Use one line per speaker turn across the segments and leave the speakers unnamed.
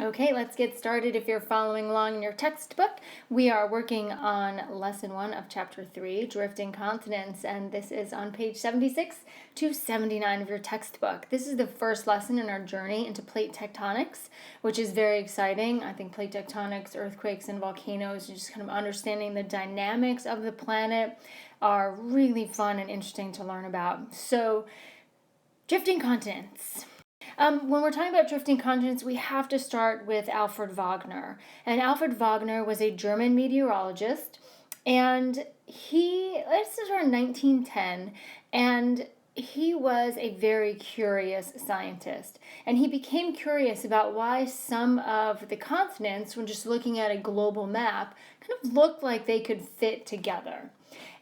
Okay, let's get started. If you're following along in your textbook, we are working on lesson 1 of chapter 3, Drifting Continents, and this is on page 76 to 79 of your textbook. This is the first lesson in our journey into plate tectonics, which is very exciting. I think plate tectonics, earthquakes, and volcanoes, and just kind of understanding the dynamics of the planet are really fun and interesting to learn about. So, drifting continents. When we're talking about drifting continents, we have to start with Alfred Wagner. And Alfred Wagner was a German meteorologist, and this is around 1910, and he was a very curious scientist. And he became curious about why some of the continents, when just looking at a global map, kind of looked like they could fit together.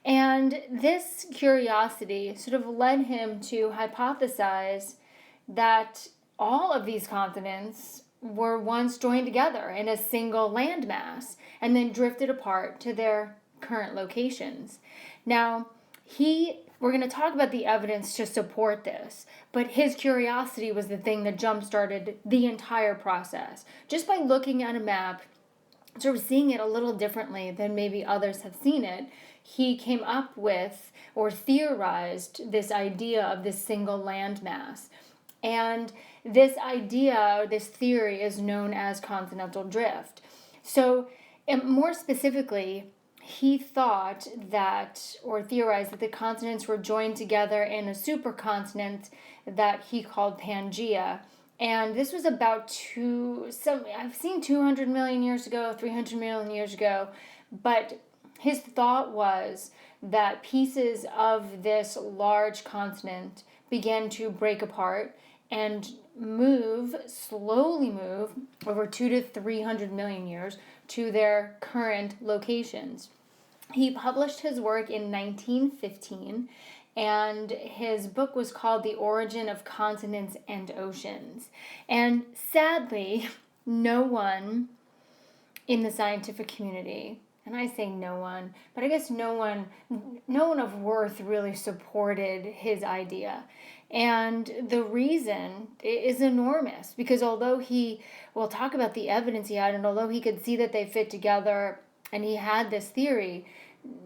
And this curiosity sort of led him to hypothesize that all of these continents were once joined together in a single landmass and then drifted apart to their current locations. Now, we're going to talk about the evidence to support this, but his curiosity was the thing that jump-started the entire process. Just by looking at a map, sort of seeing it a little differently than maybe others have seen it, he came up with or theorized this idea of this single landmass. And this idea, or this theory, is known as continental drift. So, more specifically, he thought that, or theorized that the continents were joined together in a supercontinent that he called Pangaea. And this was about I've seen 200 million years ago, 300 million years ago, but his thought was that pieces of this large continent began to break apart and slowly move over 200 to 300 million years to their current locations. He published his work in 1915, and his book was called The Origin of Continents and Oceans. And sadly, no one in the scientific community, and I say no one, but I guess no one of worth really supported his idea. And the reason is enormous, because although we'll talk about the evidence he had, and although he could see that they fit together and he had this theory,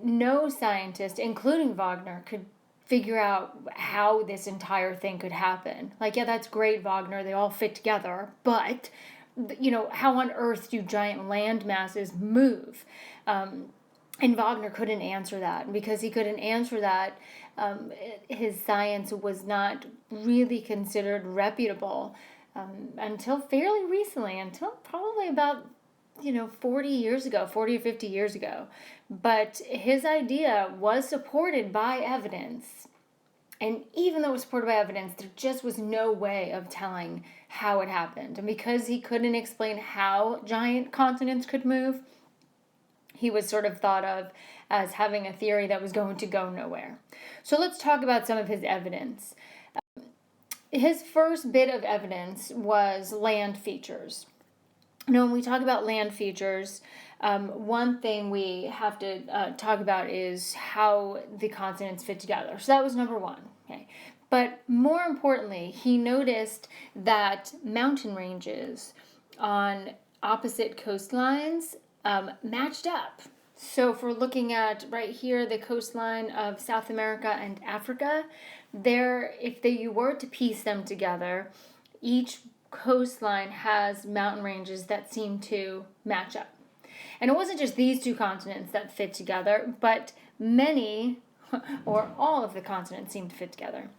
no scientist, including Wagner, could figure out how this entire thing could happen. Like, yeah, that's great, Wagner, they all fit together, but how on earth do giant land masses move? And Wagner couldn't answer that. And because he couldn't answer that, his science was not really considered reputable until fairly recently, until probably about 40 or 50 years ago. But his idea was supported by evidence. And even though it was supported by evidence, there just was no way of telling how it happened. And because he couldn't explain how giant continents could move, he was sort of thought of as having a theory that was going to go nowhere. So let's talk about some of his evidence. His first bit of evidence was land features. Now, when we talk about land features, one thing we have to talk about is how the continents fit together. So that was number one. Okay. But more importantly, he noticed that mountain ranges on opposite coastlines matched up. So if we're looking at right here the coastline of South America and Africa, you were to piece them together, each coastline has mountain ranges that seem to match up. And it wasn't just these two continents that fit together, but many or all of the continents seem to fit together.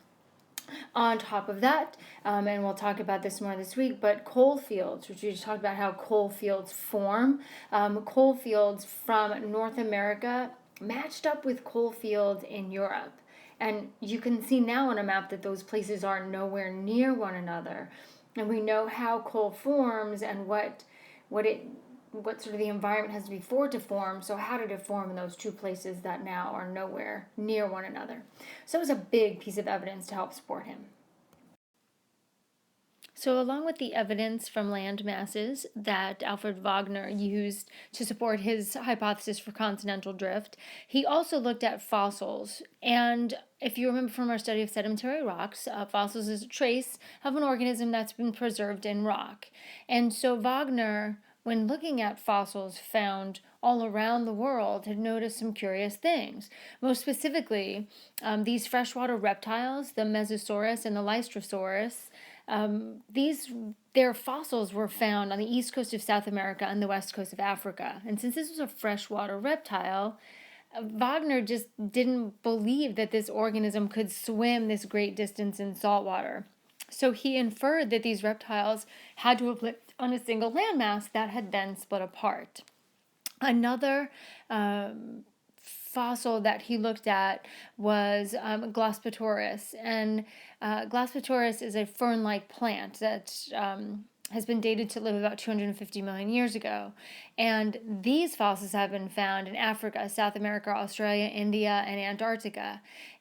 On top of that, and we'll talk about this more this week, but coal fields, which we just talked about how coal fields form. Coal fields from North America matched up with coal fields in Europe. And you can see now on a map that those places are nowhere near one another. And we know how coal forms and what sort of the environment has to be for it to form. So how did it form in those two places that now are nowhere near one another? So it was a big piece of evidence to help support him. So, along with the evidence from land masses that Alfred Wagner used to support his hypothesis for continental drift, he also looked at fossils. And if you remember from our study of sedimentary rocks, fossils is a trace of an organism that's been preserved in rock. And so, Wagner, when looking at fossils found all around the world, had noticed some curious things. Most specifically, these freshwater reptiles, the Mesosaurus and the Lystrosaurus, their fossils were found on the east coast of South America and the west coast of Africa. And since this was a freshwater reptile, Wagner just didn't believe that this organism could swim this great distance in salt water. So he inferred that these reptiles had to have lived on a single landmass that had then split apart. Another fossil that he looked at was Glossopteris, and Glossopteris is a fern-like plant that has been dated to live about 250 million years ago. And these fossils have been found in Africa, South America, Australia, India, and Antarctica.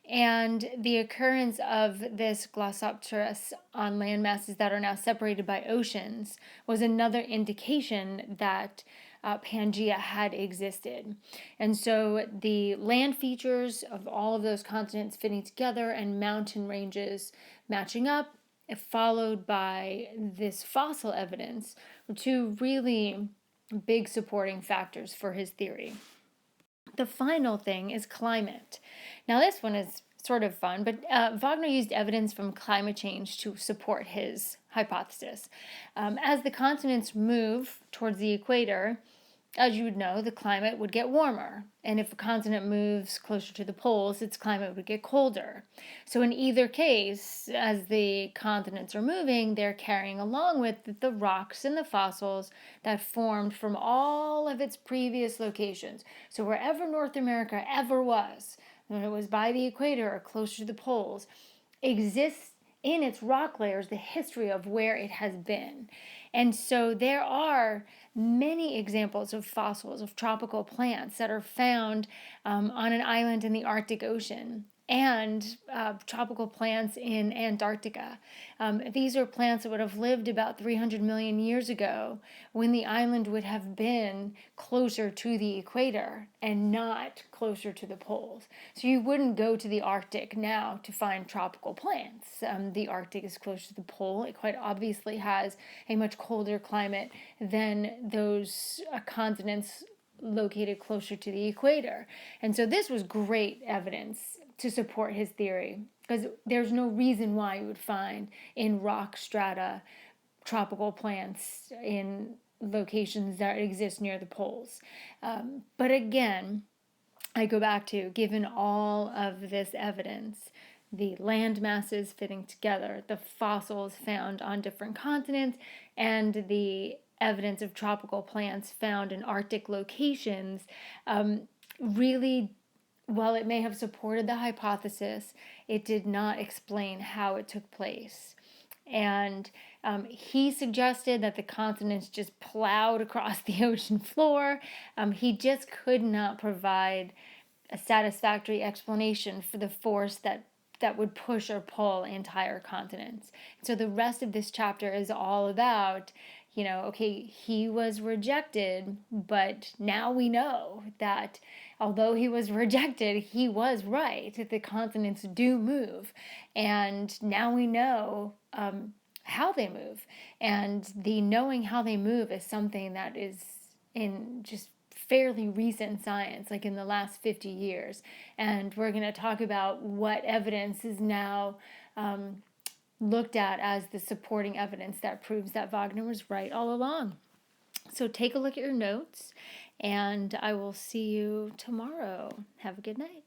And the occurrence of this Glossopteris on land masses that are now separated by oceans was another indication that Pangea had existed. And so the land features of all of those continents fitting together and mountain ranges matching up, followed by this fossil evidence, were two really big supporting factors for his theory. The final thing is climate. Now, this one is sort of fun, but Wagner used evidence from climate change to support his hypothesis. As the continents move towards the equator, as you would know, the climate would get warmer. And if a continent moves closer to the poles, its climate would get colder. So in either case, as the continents are moving, they're carrying along with the rocks and the fossils that formed from all of its previous locations. So wherever North America ever was, when it was by the equator or closer to the poles, exists in its rock layers the history of where it has been. And so there are many examples of fossils of tropical plants that are found on an island in the Arctic Ocean, and tropical plants in Antarctica. These are plants that would have lived about 300 million years ago when the island would have been closer to the equator and not closer to the poles. So you wouldn't go to the Arctic now to find tropical plants. The Arctic is closer to the pole. It quite obviously has a much colder climate than those continents located closer to the equator. And so this was great evidence to support his theory, because there's no reason why you would find in rock strata tropical plants in locations that exist near the poles. But again, I go back to, given all of this evidence, the land masses fitting together, the fossils found on different continents, and the evidence of tropical plants found in Arctic locations, really, while it may have supported the hypothesis, it did not explain how it took place. And he suggested that the continents just plowed across the ocean floor. He just could not provide a satisfactory explanation for the force that would push or pull entire continents. So the rest of this chapter is all about, okay, he was rejected, but now we know that although he was rejected, he was right. The continents do move. And now we know how they move. And the knowing how they move is something that is in just fairly recent science, like in the last 50 years. And we're going to talk about what evidence is now looked at as the supporting evidence that proves that Wagner was right all along. So take a look at your notes, and I will see you tomorrow. Have a good night.